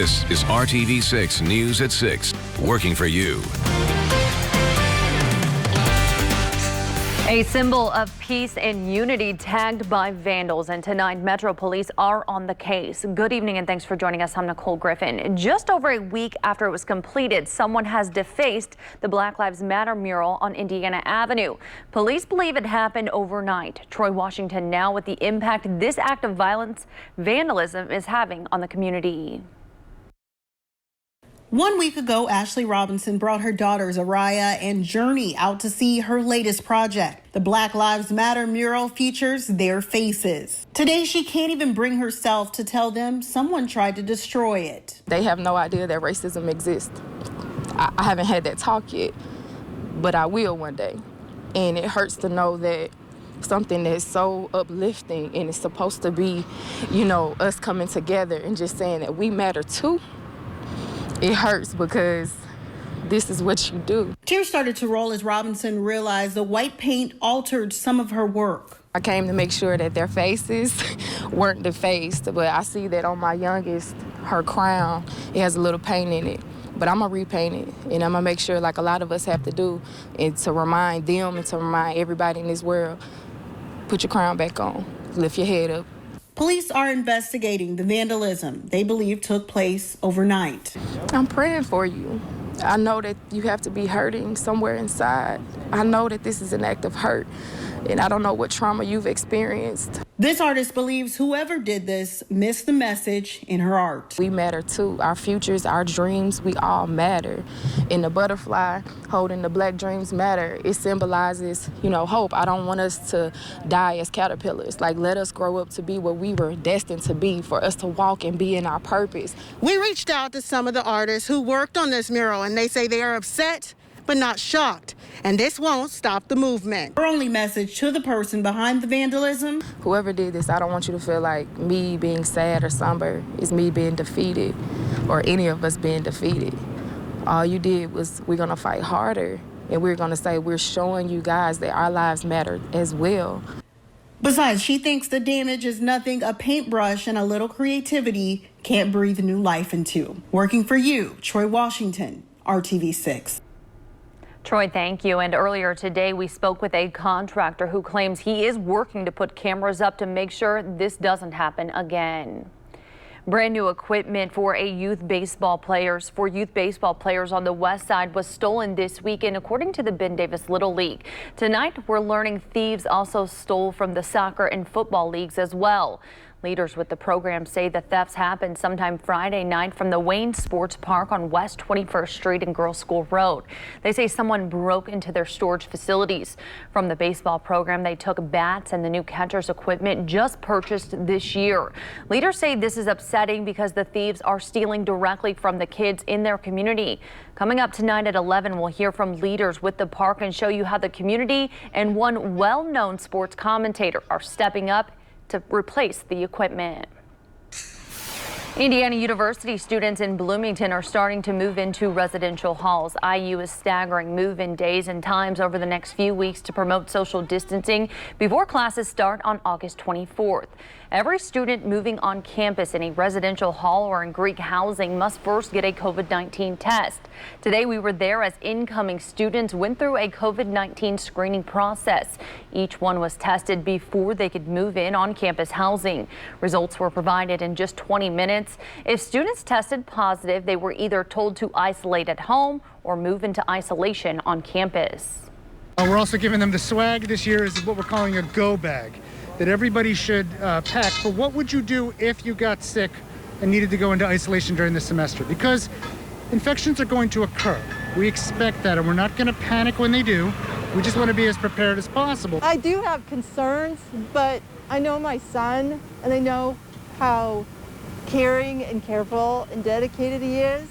This is RTV6 News at 6, working for you. A symbol of peace and unity tagged by vandals, and tonight Metro Police are on the case. Good evening and thanks for joining us. I'm Nicole Griffin. Just over a week after it was completed, someone has defaced the Black Lives Matter mural on Indiana Avenue. Police believe it happened overnight. Troy Washington now with the impact this act of violence, vandalism is having on the community. 1 week ago, Ashley Robinson brought her daughters Araya and Journey out to see her latest project. The Black Lives Matter mural features their faces. Today, she can't even bring herself to tell them someone tried to destroy it. They have no idea that racism exists. I haven't had that talk yet, but I will one day. And it hurts to know that something that's so uplifting and it's supposed to be, us coming together and just saying that we matter too. It hurts because this is what you do. Tears started to roll as Robinson realized the white paint altered some of her work. I came to make sure that their faces weren't defaced, but I see that on my youngest, her crown, it has a little paint in it. But I'm gonna repaint it, and I'm gonna make sure, like a lot of us have to do, and to remind them and to remind everybody in this world, put your crown back on, lift your head up. Police are investigating the vandalism they believe took place overnight. I'm praying for you. I know that you have to be hurting somewhere inside. I know that this is an act of hurt, and I don't know what trauma you've experienced. This artist believes whoever did this missed the message in her art. We matter too. Our futures, our dreams, we all matter. And the butterfly holding the black dreams matter. It symbolizes, hope. I don't want us to die as caterpillars. Like, let us grow up to be what we were destined to be, for us to walk and be in our purpose. We reached out to some of the artists who worked on this mural, and they say they are upset but not shocked, and this won't stop the movement. Her only message to the person behind the vandalism: whoever did this, I don't want you to feel like me being sad or somber is me being defeated, or any of us being defeated. All you did was, we're gonna fight harder, and we're gonna say we're showing you guys that our lives matter as well. Besides, she thinks the damage is nothing a paintbrush and a little creativity can't breathe new life into. Working for you, Troy Washington, RTV6. Troy, thank you. And earlier today, we spoke with a contractor who claims he is working to put cameras up to make sure this doesn't happen again. Brand new equipment for youth baseball players on the west side was stolen this weekend, according to the Ben Davis Little League. Tonight, we're learning thieves also stole from the soccer and football leagues as well. Leaders with the program say the thefts happened sometime Friday night from the Wayne Sports Park on West 21st Street and Girls School Road. They say someone broke into their storage facilities. From the baseball program, they took bats and the new catcher's equipment just purchased this year. Leaders say this is upsetting because the thieves are stealing directly from the kids in their community. Coming up tonight at 11, we'll hear from leaders with the park and show you how the community and one well-known sports commentator are stepping up to replace the equipment. Indiana University students in Bloomington are starting to move into residential halls. IU is staggering move-in days and times over the next few weeks to promote social distancing before classes start on August 24th. Every student moving on campus in a residential hall or in Greek housing must first get a COVID-19 test. Today we were there as incoming students went through a COVID-19 screening process. Each one was tested before they could move in on campus housing. Results were provided in just 20 minutes. If students tested positive, they were either told to isolate at home or move into isolation on campus. We're also giving them the swag. This year is what we're calling a go bag that everybody should pack for what would you do if you got sick and needed to go into isolation during the semester, because infections are going to occur. We expect that, and we're not going to panic when they do. We just want to be as prepared as possible. I do have concerns, but I know my son, and I know how caring and careful and dedicated he is,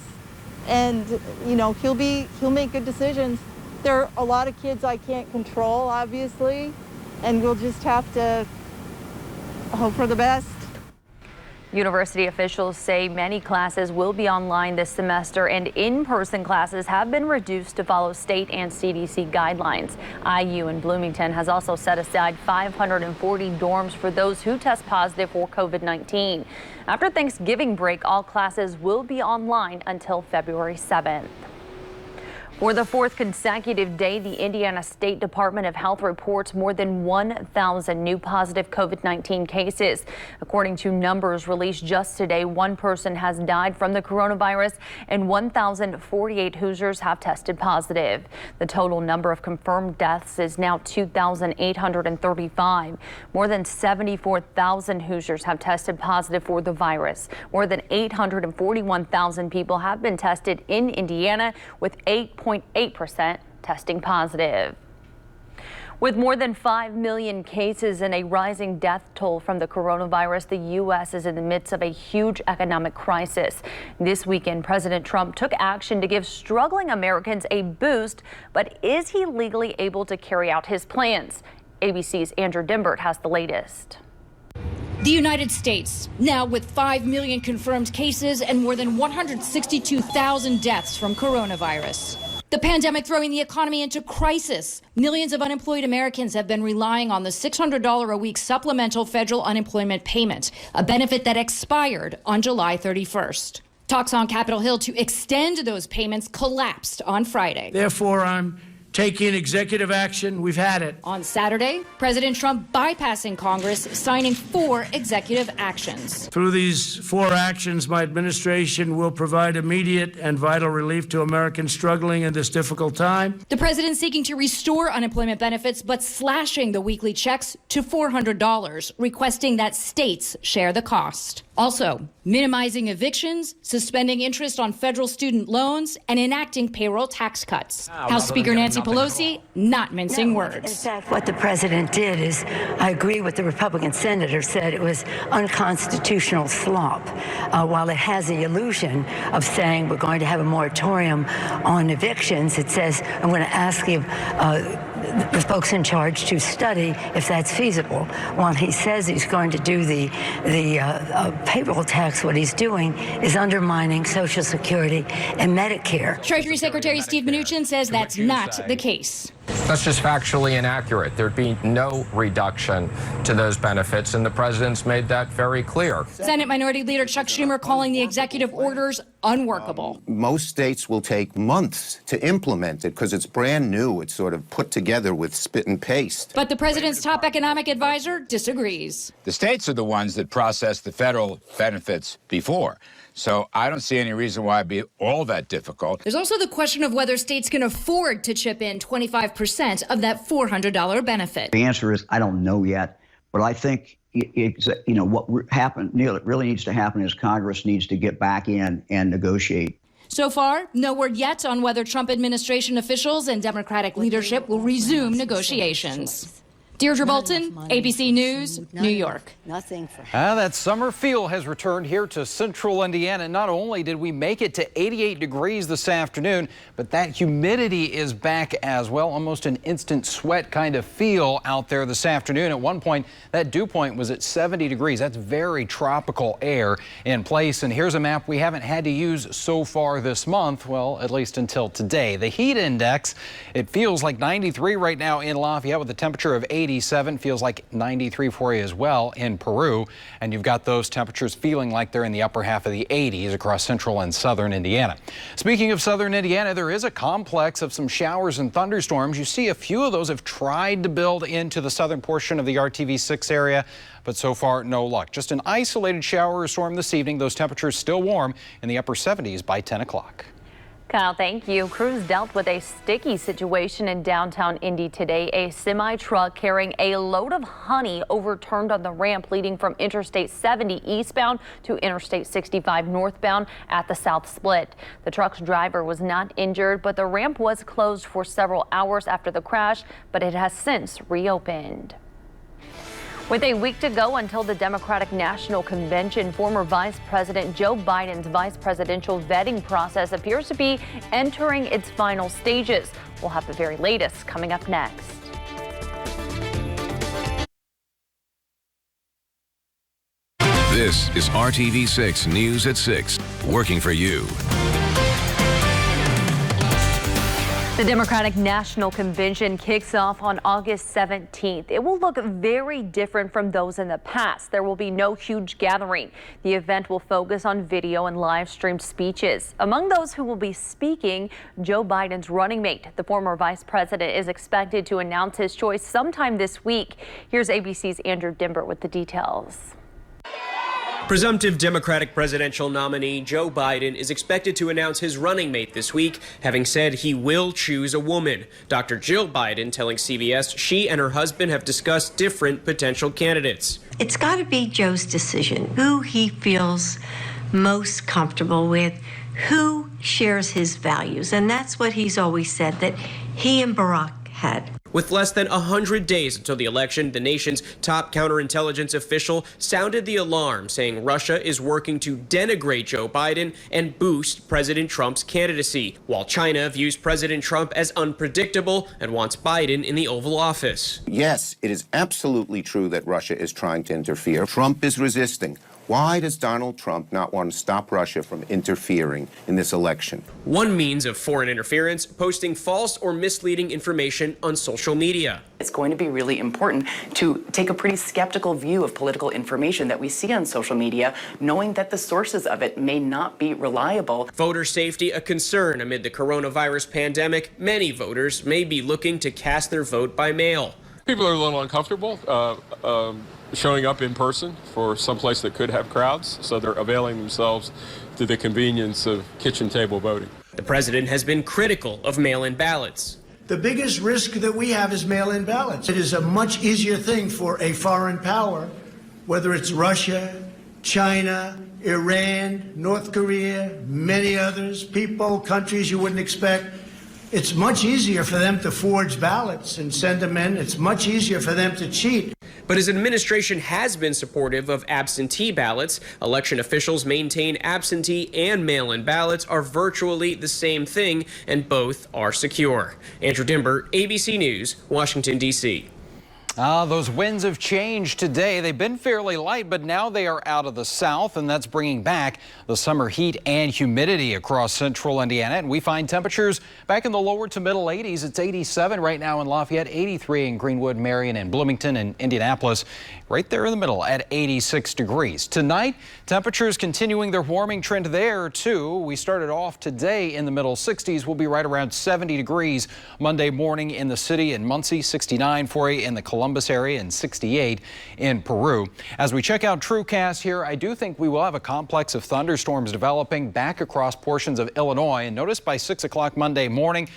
and he'll make good decisions. There are a lot of kids I can't control, obviously, and we'll just have to hope for the best. University officials say many classes will be online this semester, and in-person classes have been reduced to follow state and CDC guidelines. IU in Bloomington has also set aside 540 dorms for those who test positive for COVID-19. After Thanksgiving break, all classes will be online until February 7th. For the fourth consecutive day, the Indiana State Department of Health reports more than 1,000 new positive COVID-19 cases. According to numbers released just today, one person has died from the coronavirus and 1,048 Hoosiers have tested positive. The total number of confirmed deaths is now 2,835. More than 74,000 Hoosiers have tested positive for the virus. More than 841,000 people have been tested in Indiana, with 8.8% testing positive. With more than 5 million cases and a rising death toll from the coronavirus, the U.S. is in the midst of a huge economic crisis. This weekend, President Trump took action to give struggling Americans a boost, but is he legally able to carry out his plans? ABC's Andrew Dimbert has the latest. The United States, now with 5 million confirmed cases and more than 162,000 deaths from coronavirus. The pandemic throwing the economy into crisis. Millions of unemployed Americans have been relying on the $600 a week supplemental federal unemployment payment, a benefit that expired on July 31st. Talks on Capitol Hill to extend those payments collapsed on Friday. Therefore, I'm taking executive action. We've had it. On Saturday, President Trump bypassing Congress, signing 4 executive actions. Through these 4 actions, my administration will provide immediate and vital relief to Americans struggling in this difficult time. The president seeking to restore unemployment benefits, but slashing the weekly checks to $400, requesting that states share the cost. Also, minimizing evictions, suspending interest on federal student loans, and enacting payroll tax cuts. House Speaker Nancy Pelosi not mincing words. In fact, what the president did is, I agree with the Republican senator said, it was unconstitutional slop. While it has the illusion of saying we're going to have a moratorium on evictions, it says, I'm going to ask you the folks in charge to study if that's feasible. While he says he's going to do the payroll tax, what he's doing is undermining Social Security and Medicare. Treasury Secretary Steve Mnuchin says that's not the case. That's just factually inaccurate. There'd be no reduction to those benefits, and the president's made that very clear. Senate Minority Leader Chuck Schumer calling the executive orders unworkable. Most states will take months to implement it because it's brand new. It's sort of put together with spit and paste. But the president's top economic advisor disagrees. The states are the ones that process the federal benefits before. So I don't see any reason why it'd be all that difficult. There's also the question of whether states can afford to chip in 25% of that $400 benefit. The answer is I don't know yet, but I think what really needs to happen is Congress needs to get back in and negotiate. So far, no word yet on whether Trump administration officials and Democratic leadership will resume negotiations. Deirdre Bolton, ABC News, New York. That summer feel has returned here to central Indiana. Not only did we make it to 88 degrees this afternoon, but that humidity is back as well. Almost an instant sweat kind of feel out there this afternoon. At one point, that dew point was at 70 degrees. That's very tropical air in place. And here's a map we haven't had to use so far this month. Well, at least until today. The heat index, it feels like 93 right now in Lafayette with a temperature of 87. Feels like 93 for you as well in Peru. And you've got those temperatures feeling like they're in the upper half of the 80s across central and southern Indiana. Speaking of southern Indiana, there is a complex of some showers and thunderstorms. You see a few of those have tried to build into the southern portion of the RTV6 area, but so far no luck. Just an isolated shower or storm this evening. Those temperatures still warm in the upper 70s by 10 o'clock. Kyle, thank you. Crews dealt with a sticky situation in downtown Indy today. A semi-truck carrying a load of honey overturned on the ramp leading from Interstate 70 eastbound to Interstate 65 northbound at the South Split. The truck's driver was not injured, but the ramp was closed for several hours after the crash, but it has since reopened. With a week to go until the Democratic National Convention, former Vice President Joe Biden's vice presidential vetting process appears to be entering its final stages. We'll have the very latest coming up next. This This is RTV6 News at 6, working for you. The Democratic National Convention kicks off on August 17th. It will look very different from those in the past. There will be no huge gathering. The event will focus on video and live streamed speeches. Among those who will be speaking, Joe Biden's running mate. The former vice president is expected to announce his choice sometime this week. Here's ABC's Andrew Dimber with the details. Presumptive Democratic presidential nominee Joe Biden is expected to announce his running mate this week, having said he will choose a woman. Dr. Jill Biden telling CBS she and her husband have discussed different potential candidates. It's got to be Joe's decision, who he feels most comfortable with, who shares his values. And that's what he's always said, that he and Barack had. With less than 100 days until the election, the nation's top counterintelligence official sounded the alarm, saying Russia is working to denigrate Joe Biden and boost President Trump's candidacy, while China views President Trump as unpredictable and wants Biden in the Oval Office. Yes, it is absolutely true that Russia is trying to interfere. Trump is resisting. Why does Donald Trump not want to stop Russia from interfering in this election? One means of foreign interference, posting false or misleading information on social media. It's going to be really important to take a pretty skeptical view of political information that we see on social media, knowing that the sources of it may not be reliable. Voter safety a concern amid the coronavirus pandemic. Many voters may be looking to cast their vote by mail. People are a little uncomfortable showing up in person for someplace that could have crowds, so they're availing themselves to the convenience of kitchen table voting. The president has been critical of mail-in ballots. The biggest risk that we have is mail-in ballots. It is a much easier thing for a foreign power, whether it's Russia, China, Iran, North Korea, many others, people, countries you wouldn't expect. It's much easier for them to forge ballots and send them in. It's much easier for them to cheat. But his administration has been supportive of absentee ballots. Election officials maintain absentee and mail-in ballots are virtually the same thing, and both are secure. Andrew Dimber, ABC News, Washington, D.C. Those winds have changed today. They've been fairly light, but now they are out of the south, and that's bringing back the summer heat and humidity across central Indiana. And we find temperatures back in the lower to middle 80s. It's 87 right now in Lafayette, 83 in Greenwood, Marion, and Bloomington, and Indianapolis right there in the middle at 86 degrees. Tonight, temperatures continuing their warming trend there, too. We started off today in the middle 60s. We'll be right around 70 degrees Monday morning in the city in Muncie, 69 for you in the Columbus area, and 68 in Peru. As we check out TrueCast here, I do think we will have a complex of thunderstorms developing back across portions of Illinois. And notice by 6 o'clock Monday morning,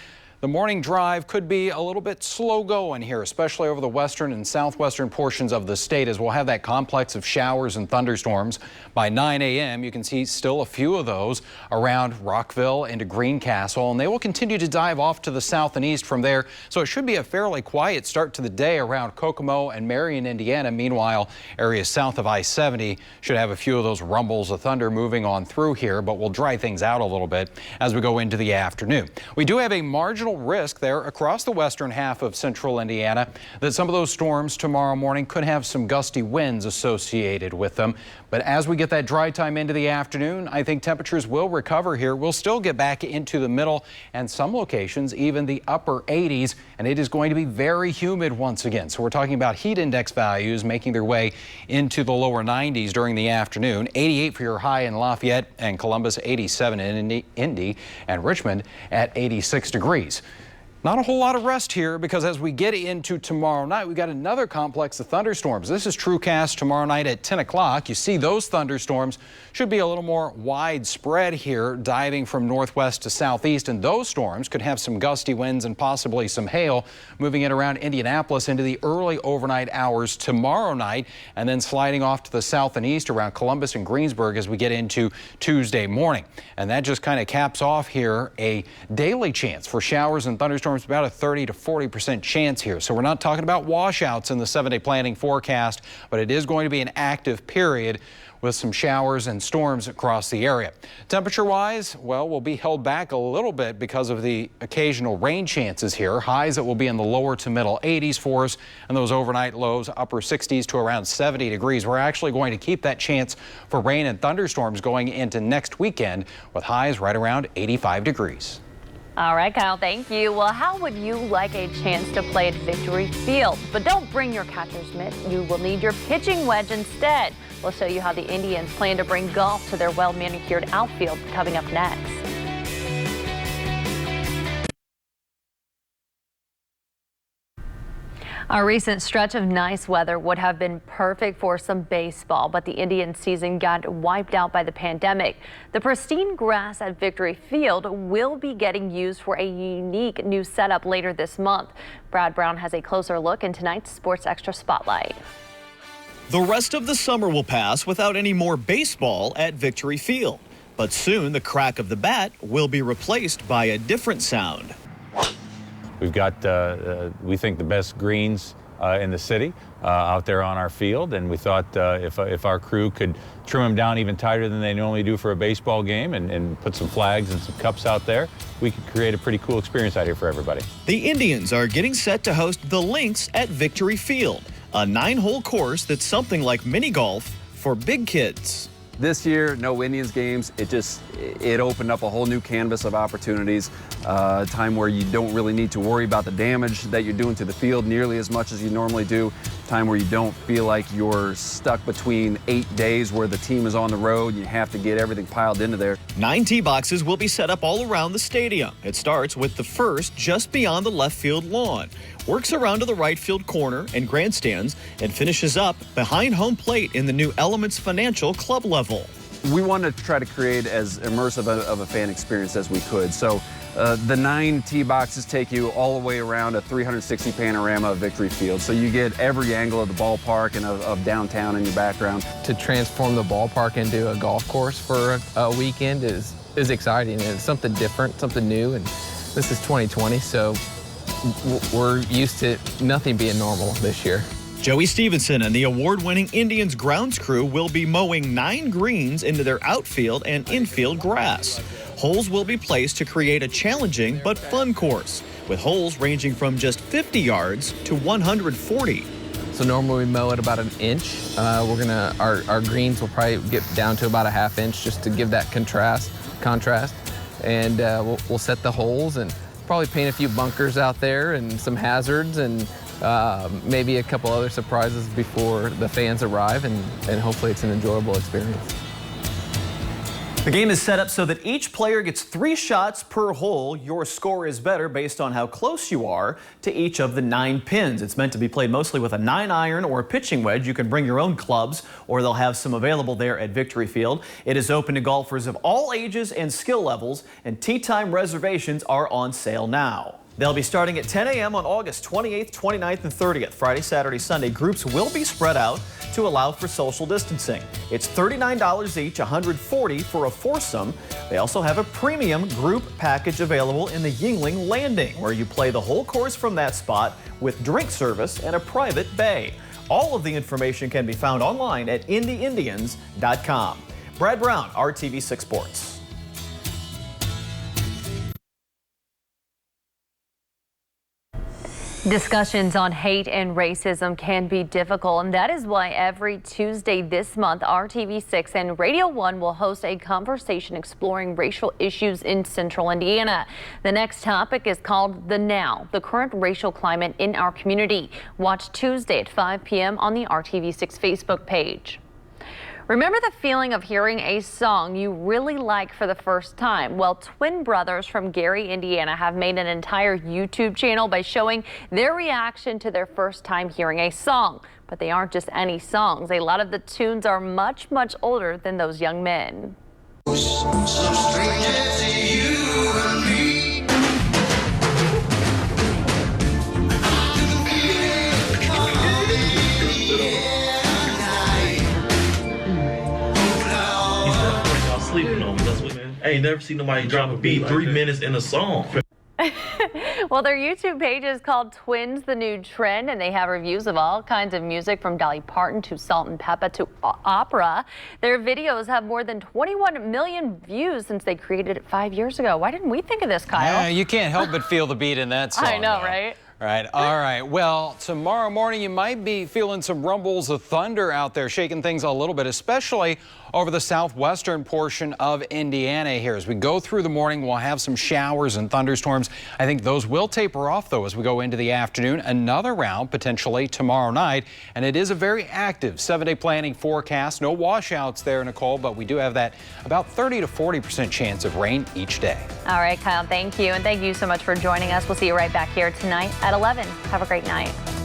the morning drive could be a little bit slow going here, especially over the western and southwestern portions of the state, as we'll have that complex of showers and thunderstorms. By 9 a.m., you can see still a few of those around Rockville into Greencastle, and they will continue to dive off to the south and east from there. So it should be a fairly quiet start to the day around Kokomo and Marion, Indiana. Meanwhile, areas south of I-70 should have a few of those rumbles of thunder moving on through here, but we'll dry things out a little bit as we go into the afternoon. We do have a marginal risk there across the western half of central Indiana that some of those storms tomorrow morning could have some gusty winds associated with them. But as we get that dry time into the afternoon, I think temperatures will recover here. We'll still get back into the middle and some locations even the upper 80s, and it is going to be very humid once again. So we're talking about heat index values making their way into the lower 90s during the afternoon. 88 for your high in Lafayette and Columbus, 87 in Indy, and Richmond at 86 degrees. Not a whole lot of rest here, because as we get into tomorrow night, we've got another complex of thunderstorms. This is TrueCast tomorrow night at 10 o'clock. You see those thunderstorms should be a little more widespread here, diving from northwest to southeast, and those storms could have some gusty winds and possibly some hail moving in around Indianapolis into the early overnight hours tomorrow night, and then sliding off to the south and east around Columbus and Greensburg as we get into Tuesday morning. And that just kind of caps off here a daily chance for showers and thunderstorms, about a 30 to 40% chance here. So we're not talking about washouts in the 7-day planning forecast, but it is going to be an active period with some showers and storms across the area. Temperature-wise, well, we'll be held back a little bit because of the occasional rain chances here. Highs that will be in the lower to middle 80s for us, and those overnight lows upper 60s to around 70 degrees. We're actually going to keep that chance for rain and thunderstorms going into next weekend with highs right around 85 degrees. All right, Kyle, thank you. Well, how would you like a chance to play at Victory Field? But don't bring your catcher's mitt. You will need your pitching wedge instead. We'll show you how the Indians plan to bring golf to their well-manicured outfield coming up next. A recent stretch of nice weather would have been perfect for some baseball, but the Indian season got wiped out by the pandemic. The pristine grass at Victory Field will be getting used for a unique new setup later this month. Brad Brown has a closer look in tonight's Sports Extra Spotlight. The rest of the summer will pass without any more baseball at Victory Field, but soon the crack of the bat will be replaced by a different sound. We've got, we think, the best greens in the city out there on our field, and we thought if our crew could trim them down even tighter than they normally do for a baseball game and put some flags and some cups out there, we could create a pretty cool experience out here for everybody. The Indians are getting set to host the Lynx at Victory Field, a 9-hole course that's something like mini golf for big kids. This year, no Indians games. It opened up a whole new canvas of opportunities, a time where you don't really need to worry about the damage that you're doing to the field nearly as much as you normally do, time where you don't feel like you're stuck between 8 days where the team is on the road and you have to get everything piled into there. 9 tee boxes will be set up all around the stadium. It starts with the first just beyond the left field lawn, works around to the right field corner and grandstands, and finishes up behind home plate in the new Elements Financial club level. We wanted to try to create as immersive of a fan experience as we could. So the 9 tee boxes take you all the way around a 360 panorama of Victory Field. So you get every angle of the ballpark and of downtown in your background. To transform the ballpark into a golf course for a weekend is exciting, and it's something different, something new, and this is 2020, so we're used to nothing being normal this year. Joey Stevenson and the award-winning Indians grounds crew will be mowing 9 greens into their outfield and infield grass. Holes will be placed to create a challenging but fun course, with holes ranging from just 50 yards to 140. So normally we mow at about 1 inch. Our greens will probably get down to about a 1/2 inch just to give that contrast. And we'll set the holes and probably paint a few bunkers out there and some hazards and maybe a couple other surprises before the fans arrive, and hopefully it's an enjoyable experience. The game is set up so that each player gets 3 shots per hole. Your score is better based on how close you are to each of the 9 pins. It's meant to be played mostly with a 9-iron or a pitching wedge. You can bring your own clubs, or they'll have some available there at Victory Field. It is open to golfers of all ages and skill levels, and tee time reservations are on sale now. They'll be starting at 10 a.m. on August 28th, 29th, and 30th. Friday, Saturday, Sunday. Groups will be spread out to allow for social distancing. It's $39 each, $140 for a foursome. They also have a premium group package available in the Yingling Landing, where you play the whole course from that spot with drink service and a private bay. All of the information can be found online at IndyIndians.com. Brad Brown, RTV6 Sports. Discussions on hate and racism can be difficult, and that is why every Tuesday this month, RTV6 and Radio 1 will host a conversation exploring racial issues in Central Indiana. The next topic is called The Now, the current racial climate in our community. Watch Tuesday at 5 p.m. on the RTV6 Facebook page. Remember the feeling of hearing a song you really like for the first time? Well, twin brothers from Gary, Indiana have made an entire YouTube channel by showing their reaction to their first time hearing a song. But they aren't just any songs. A lot of the tunes are much, much older than those young men. Sleeping on me. That's what, I ain't never seen nobody drop a beat 3 minutes in a song. Well, their YouTube page is called Twins, the New Trend, and they have reviews of all kinds of music from Dolly Parton to Salt and Pepper to opera. Their videos have more than 21 million views since they created it 5 years ago. Why didn't we think of this, Kyle? Yeah, you can't help but feel the beat in that song. I know, though. right? Right. All right. Well, tomorrow morning you might be feeling some rumbles of thunder out there, shaking things a little bit, especially over the southwestern portion of Indiana here. As we go through the morning, we'll have some showers and thunderstorms. I think those will taper off, though, as we go into the afternoon. Another round potentially tomorrow night. And it is a very active 7-day planning forecast. No washouts there, Nicole, but we do have that about 30 to 40% chance of rain each day. All right, Kyle, thank you. And thank you so much for joining us. We'll see you right back here tonight at 11. Have a great night.